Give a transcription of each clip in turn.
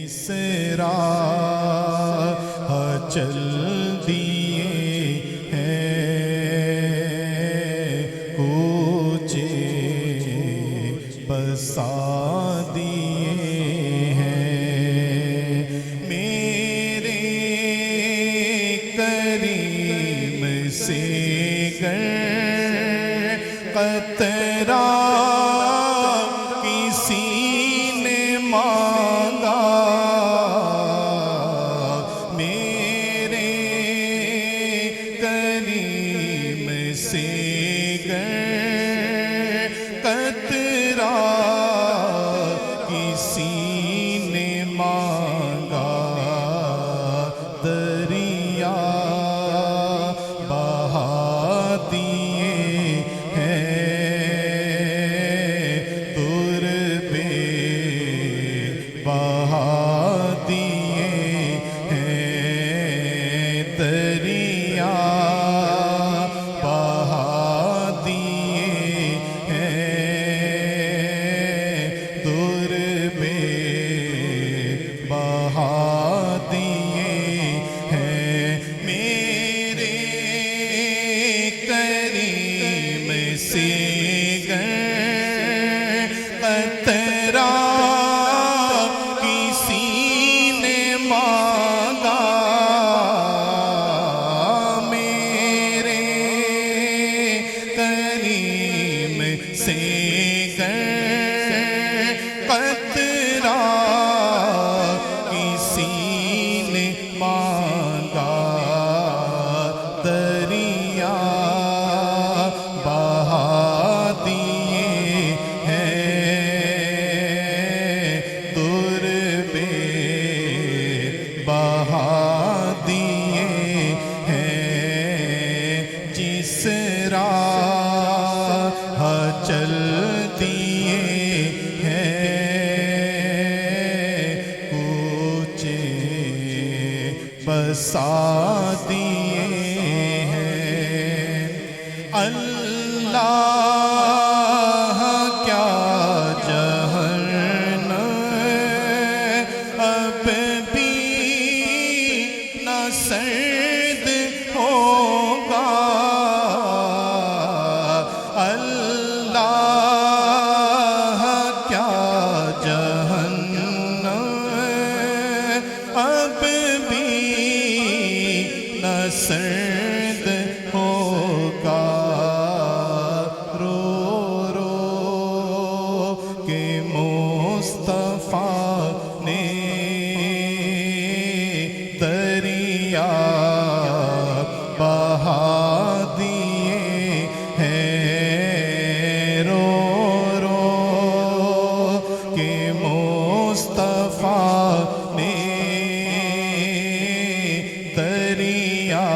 جس راہ چل دیے ہیں کوچے بسا دیے ہیں میرے کریم سے گر قطرہ کسی نے مانگا میرے کریم سے گر قطرہ کسی نے مانگا دریا بہا دیے بہا دیے ہیں دریا بہا دیے ہیں در میں بہا دیے ہیں میرے کریم سے گر قطرہ سے گر قطرہ کسی نے مانگا دریا بہا دیے ہیں در میں بہا دیے ہیں جس راہ چل دیے ہیں کوچے بسا دیے ہیں اللہ کیا جہنم اب بھی نہ سرد ہوگا اللہ کیا جہنم اب بھی نہ سرد ہوگا رو رو کے مصطفیٰ نے دریا بہا دیے ہیں رو رو کے مصطفیٰ نے دریا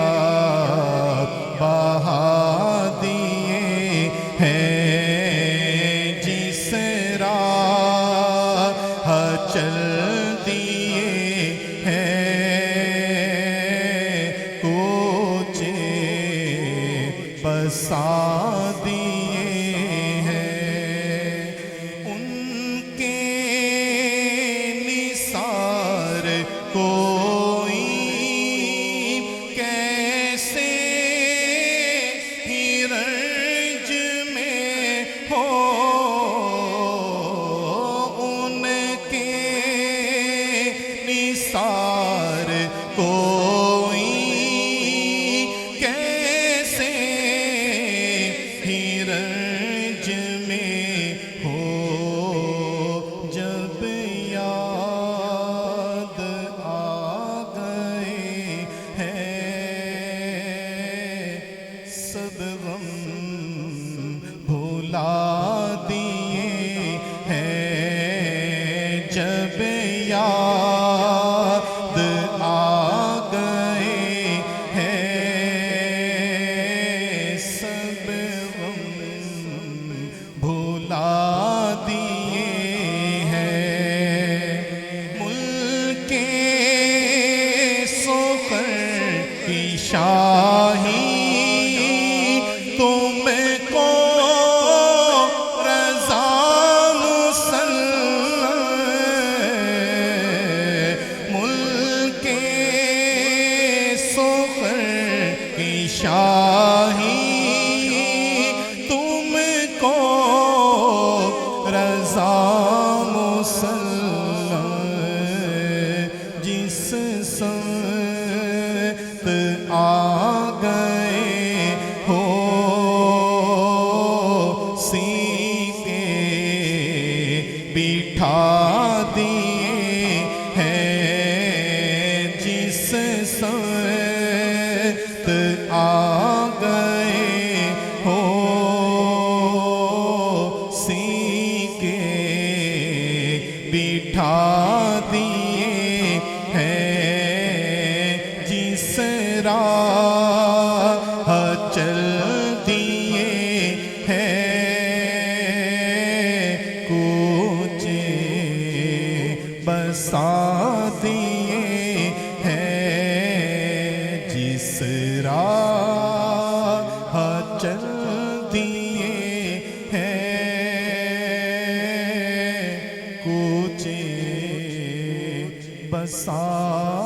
بہا دیے ہیں جس راہ چل دیے ہیں کوچے بسا دیے ہیں ان کے نثار کوئی کیسے ہی رنج میں ہو ان کے نثار کوئی کیسے ہی رنج میں ہو جب یاد آ گئے ہیں سب غم بھلا دیے ہیں جب یاد آ گئے ہیں سب غم بھلا دیے ہیں ملک سخن کی شاہی تم کو رضا مسلم دیے ہیں جس راہ چل دیے ہیں کوچے بسا